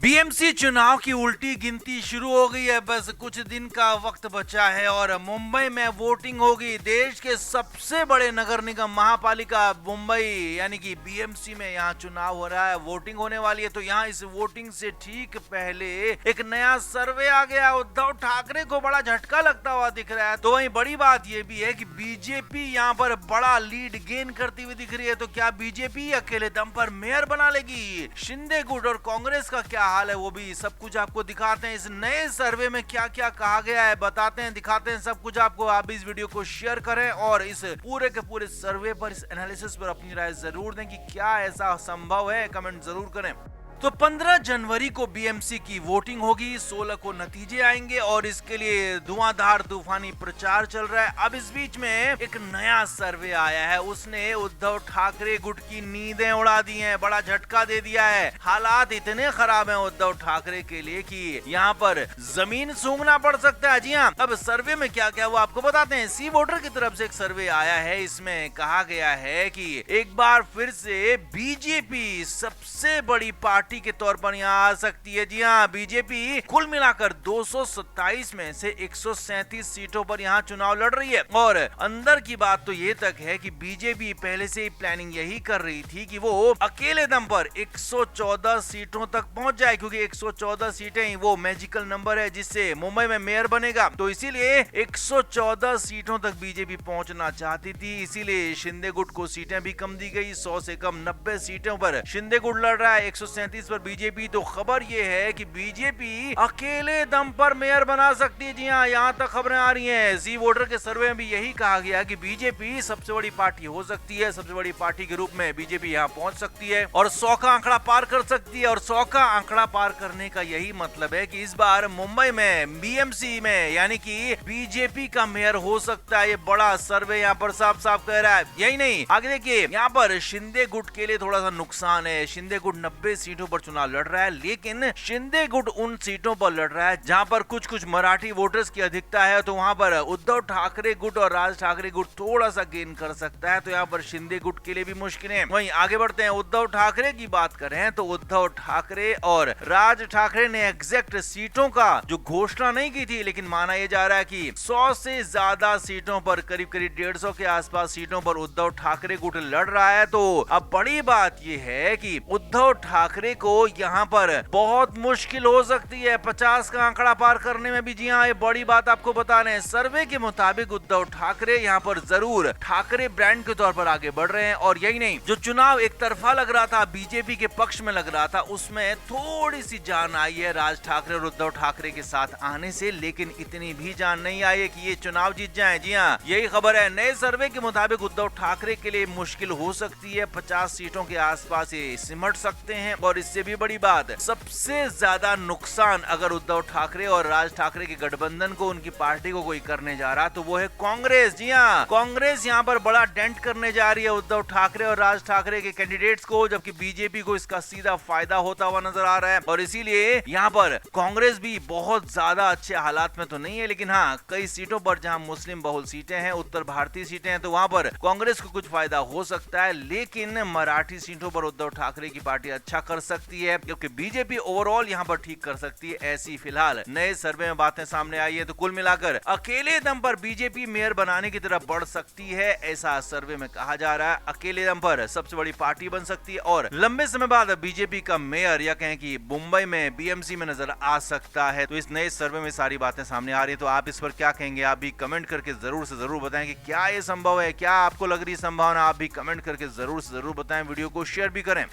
BMC चुनाव की उल्टी गिनती शुरू हो गई है। बस कुछ दिन का वक्त बचा है और मुंबई में वोटिंग होगी। देश के सबसे बड़े नगर निगम महापालिका मुंबई यानी कि बीएमसी में यहाँ चुनाव हो रहा है, वोटिंग होने वाली है। तो यहाँ इस वोटिंग से ठीक पहले एक नया सर्वे आ गया। उद्धव ठाकरे को बड़ा झटका लगता हुआ दिख रहा है। तो वहीं बड़ी बात यह भी है कि बीजेपी यहाँ पर बड़ा लीड गेन करती हुई दिख रही है। तो क्या बीजेपी अकेले दम पर मेयर बना लेगी? शिंदे गुट और कांग्रेस का क्या हाल है, वो भी सब कुछ आपको दिखाते हैं। इस नए सर्वे में क्या क्या कहा गया है बताते हैं, दिखाते हैं सब कुछ आपको। आप इस वीडियो को शेयर करें और इस पूरे के पूरे सर्वे पर, इस एनालिसिस पर अपनी राय जरूर दें कि क्या ऐसा संभव है, कमेंट जरूर करें। तो 15 जनवरी को बीएमसी की वोटिंग होगी, 16 को नतीजे आएंगे और इसके लिए धुआंधार तूफानी प्रचार चल रहा है। अब इस बीच में एक नया सर्वे आया है, उसने उद्धव ठाकरे गुट की नींदें उड़ा दी हैं, बड़ा झटका दे दिया है। हालात इतने खराब हैं उद्धव ठाकरे के लिए कि यहाँ पर जमीन सूंघना पड़ सकता है। जी हाँ, अब सर्वे में क्या क्या वो आपको बताते हैं। सी वोटर की तरफ से एक सर्वे आया है, इसमें कहा गया है कि एक बार फिर से बीजेपी सबसे बड़ी पार्टी के तौर पर यहाँ आ सकती है। जी हाँ, बीजेपी कुल मिलाकर 227 में से 137 सीटों पर यहाँ चुनाव लड़ रही है। और अंदर की बात तो ये तक है कि बीजेपी पहले से ही प्लानिंग यही कर रही थी कि वो अकेले दम पर 114 सीटों तक पहुंच जाए, क्योंकि 114 सीटें ही वो मैजिकल नंबर है जिससे मुंबई में मेयर बनेगा। तो इसीलिए 114 सीटों तक बीजेपी पहुंचना चाहती थी। इसीलिए शिंदे गुट को सीटें भी कम दी गई, 100 से कम 90 सीटों पर शिंदे गुट लड़ रहा है, 137 पर बीजेपी। तो खबर यह है कि बीजेपी अकेले दम पर मेयर बना सकती है। जी हाँ, यहाँ तक खबरें आ रही हैं। जी वोटर के सर्वे में भी यही कहा गया कि बीजेपी सबसे बड़ी पार्टी हो सकती है, सबसे बड़ी पार्टी के रूप में बीजेपी यहाँ पहुंच सकती है और 100 का आंकड़ा पार कर सकती है। और 100 का आंकड़ा पार करने का यही मतलब है कि इस बार मुंबई में बीएमसी में यानी कि बीजेपी का मेयर हो सकता है। ये बड़ा सर्वे यहाँ पर साफ साफ कह रहा है। यही नहीं, आगे देखिए, यहाँ पर शिंदे गुट के लिए थोड़ा सा नुकसान है। शिंदे गुट 90 सीटों पर चुनाव लड़ रहा है, लेकिन शिंदे गुट उन सीटों पर लड़ रहा है जहां पर कुछ कुछ मराठी वोटर्स की अधिकता है। तो वहां पर उद्धव ठाकरे गुट और राज ठाकरे गुट थोड़ा सा गेन कर सकता है। तो यहाँ पर शिंदे गुट के लिए भी मुश्किलें। वहीं आगे बढ़ते हैं, उद्धव ठाकरे की बात करें तो उद्धव ठाकरे और राज ठाकरे ने एग्जैक्ट सीटों का जो घोषणा नहीं की थी, लेकिन माना यह जा रहा है कि 100 से ज्यादा सीटों पर, करीब करीब 150 के आसपास सीटों पर उद्धव ठाकरे गुट लड़ रहा है। तो अब बड़ी बात यह है कि उद्धव ठाकरे को यहाँ पर बहुत मुश्किल हो सकती है 50 का आंकड़ा पार करने में भी। जी हाँ, ये बड़ी बात आपको बता रहे हैं। सर्वे के मुताबिक उद्धव ठाकरे यहाँ पर जरूर ठाकरे ब्रांड के तौर पर आगे बढ़ रहे हैं। और यही नहीं, जो चुनाव एक तरफा लग रहा था, बीजेपी के पक्ष में लग रहा था, उसमें थोड़ी सी जान आई है राज ठाकरे और उद्धव ठाकरे के साथ आने से, लेकिन इतनी भी जान नहीं आई है कि ये चुनाव जीत जाए। जी हाँ, यही खबर है। नए सर्वे के मुताबिक उद्धव ठाकरे के लिए मुश्किल हो सकती है, 50 सीटों के आसपास ये सिमट सकते हैं। और इससे भी बड़ी बात, सबसे ज्यादा नुकसान अगर उद्धव ठाकरे और राज ठाकरे के गठबंधन को, उनकी पार्टी को कोई करने जा रहा तो वो है कांग्रेस। जी हाँ, कांग्रेस यहाँ पर बड़ा डेंट करने जा रही है उद्धव ठाकरे और राज ठाकरे के कैंडिडेट्स को, जबकि बीजेपी को इसका सीधा फायदा होता हुआ नजर आ रहा है। और इसीलिए यहाँ पर कांग्रेस भी बहुत ज्यादा अच्छे हालात में तो नहीं है, लेकिन हाँ, कई सीटों पर जहाँ मुस्लिम बहुल सीटें हैं, उत्तर भारतीय सीटें हैं, तो वहां पर कांग्रेस को कुछ फायदा हो सकता है। लेकिन मराठी सीटों पर उद्धव ठाकरे की पार्टी अच्छा कर सकती है, क्योंकि बीजेपी ओवरऑल यहाँ पर ठीक कर सकती है। ऐसी फिलहाल नए सर्वे में बातें सामने आई है। तो कुल मिलाकर अकेले दम पर बीजेपी मेयर बनाने की तरफ बढ़ सकती है, ऐसा सर्वे में कहा जा रहा है। अकेले दम पर सबसे बड़ी पार्टी बन सकती है और लंबे समय बाद बीजेपी का मेयर या कहें कि मुंबई में बीएमसी में नजर आ सकता है। तो इस नए सर्वे में सारी बातें सामने आ रही है। तो आप इस पर क्या कहेंगे? आप भी कमेंट करके जरूर से जरूर बताएं कि क्या ये संभव है, क्या आपको लग रही संभावना। आप भी कमेंट करके जरूर से जरूर बताएं, वीडियो को शेयर भी करें।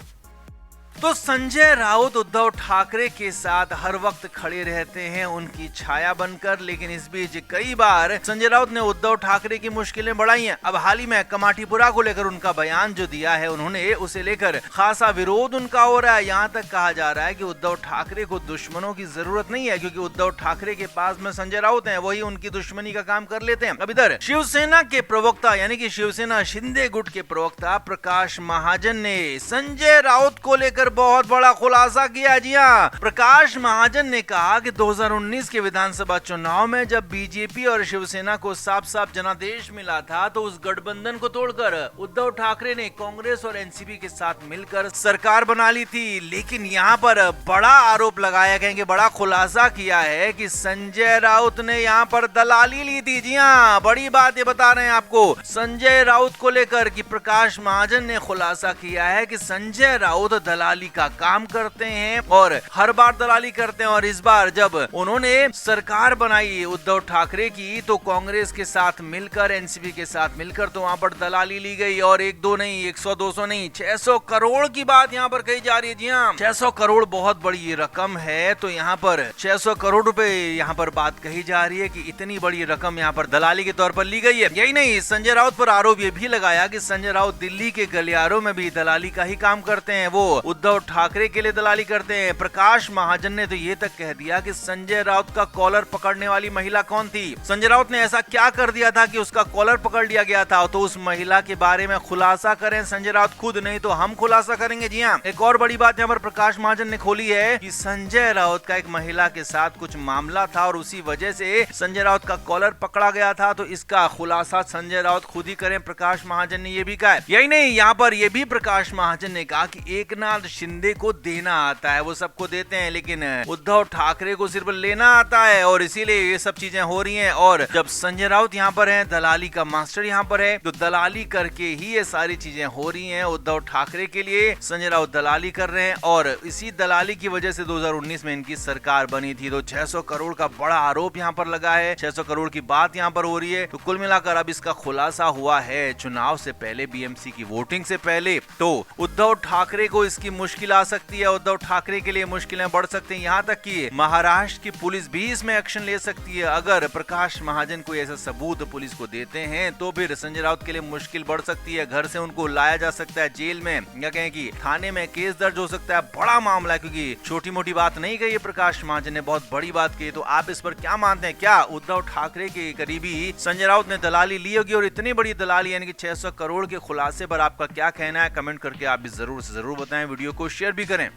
तो संजय राउत उद्धव ठाकरे के साथ हर वक्त खड़े रहते हैं उनकी छाया बनकर, लेकिन इस बीच कई बार संजय राउत ने उद्धव ठाकरे की मुश्किलें बढ़ाई हैं। अब हाल ही में कमाटीपुरा को लेकर उनका बयान जो दिया है उन्होंने, उसे लेकर खासा विरोध उनका हो रहा है। यहाँ तक कहा जा रहा है कि उद्धव ठाकरे को दुश्मनों की जरूरत नहीं है, क्योंकि उद्धव ठाकरे के पास में संजय राउत हैं, वही उनकी दुश्मनी का काम कर लेते हैं। अब इधर शिवसेना के प्रवक्ता यानी कि शिवसेना शिंदे गुट के प्रवक्ता प्रकाश महाजन ने संजय राउत को लेकर बहुत बड़ा खुलासा किया। जी हाँ, प्रकाश महाजन ने कहा कि 2019 के विधानसभा चुनाव में जब बीजेपी और शिवसेना को साफ साफ जनादेश मिला था तो उस गठबंधन को तोड़कर उद्धव ठाकरे ने कांग्रेस और एनसीपी के साथ मिलकर सरकार बना ली थी। लेकिन यहाँ पर बड़ा आरोप लगाया गया कि बड़ा खुलासा किया है कि संजय राउत ने यहाँ पर दलाली ली थी। जी हाँ, बड़ी बात ये बता रहे हैं आपको संजय राउत को लेकर कि प्रकाश महाजन ने खुलासा किया है कि संजय राउत दलाली का काम करते हैं और हर बार दलाली करते हैं। और इस बार जब उन्होंने सरकार बनाई उद्धव ठाकरे की तो कांग्रेस के साथ मिलकर, एनसीपी के साथ मिलकर तो वहां पर दलाली ली गई। और 1-2 नहीं, 100-200 नहीं, 600 करोड़ की बात यहाँ पर कही जा रही है। जी हाँ, 600 करोड़ बहुत बड़ी रकम है। तो यहाँ पर 600 करोड़ रुपए यहाँ पर बात कही जा रही है कि इतनी बड़ी रकम यहाँ पर दलाली के तौर पर ली गई है। यही नहीं, संजय राउत पर आरोप ये भी लगाया कि संजय राउत दिल्ली के गलियारों में भी दलाली का ही काम करते हैं, वो उद्धव ठाकरे के लिए दलाली करते हैं। प्रकाश महाजन ने तो ये तक कह दिया कि संजय राउत का कॉलर पकड़ने वाली महिला कौन थी, संजय राउत ने ऐसा क्या कर दिया था कि उसका कॉलर पकड़ लिया गया था। तो उस महिला के बारे में खुलासा करें संजय राउत खुद, नहीं तो हम खुलासा करेंगे। जी हाँ, एक और बड़ी बात यहाँ पर प्रकाश महाजन ने खोली है कि संजय राउत का एक महिला के साथ कुछ मामला था और उसी वजह से संजय राउत का कॉलर पकड़ा गया था। तो इसका खुलासा संजय राउत खुद ही करें, प्रकाश महाजन ने यह भी कहा है। यही नहीं, यहाँ पर यह भी प्रकाश महाजन ने कहा कि एकनाथ शिंदे को देना आता है, वो सबको देते हैं, लेकिन उद्धव ठाकरे को सिर्फ लेना आता है और इसीलिए ये सब चीजें हो रही हैं। और जब संजय राउत यहाँ पर है, दलाली का मास्टर यहाँ पर है, तो दलाली करके ही ये सारी चीजें हो रही हैं। उद्धव ठाकरे के लिए संजय राउत दलाली कर रहे हैं और इसी दलाली की वजह से 2019 में इनकी सरकार बनी थी। तो 600 करोड़ का बड़ा आरोप यहाँ पर लगा है, 600 करोड़ की बात यहाँ पर हो रही है। तो कुल मिलाकर अब इसका खुलासा हुआ है चुनाव से पहले, बीएमसी की वोटिंग से पहले। तो उद्धव ठाकरे को इसकी मुश्किल आ सकती है, उद्धव ठाकरे के लिए मुश्किलें बढ़ सकती हैं, यहाँ तक कि महाराष्ट्र की पुलिस भी इसमें एक्शन ले सकती है। अगर प्रकाश महाजन कोई ऐसा सबूत पुलिस को देते हैं तो फिर संजय राउत के लिए मुश्किल बढ़ सकती है, घर से उनको लाया जा सकता है जेल में, या कहें कि थाने में केस दर्ज हो सकता है। बड़ा मामला है, क्योंकि छोटी मोटी बात नहीं कही है प्रकाश महाजन ने, बहुत बड़ी बात कही। तो आप इस पर क्या मानते हैं? क्या उद्धव ठाकरे के करीबी संजय राउत ने दलाली ली होगी? और इतनी बड़ी दलाली यानी कि 600 करोड़ के खुलासे पर आपका क्या कहना है? कमेंट करके आप भी जरूर से जरूर बताएं, वीडियो को शेयर भी करें।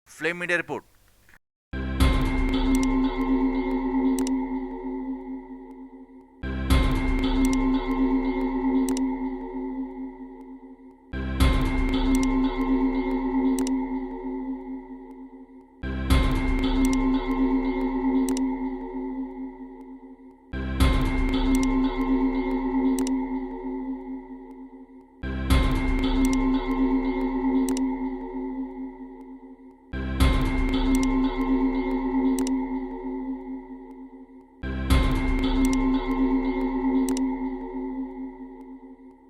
Flame media report.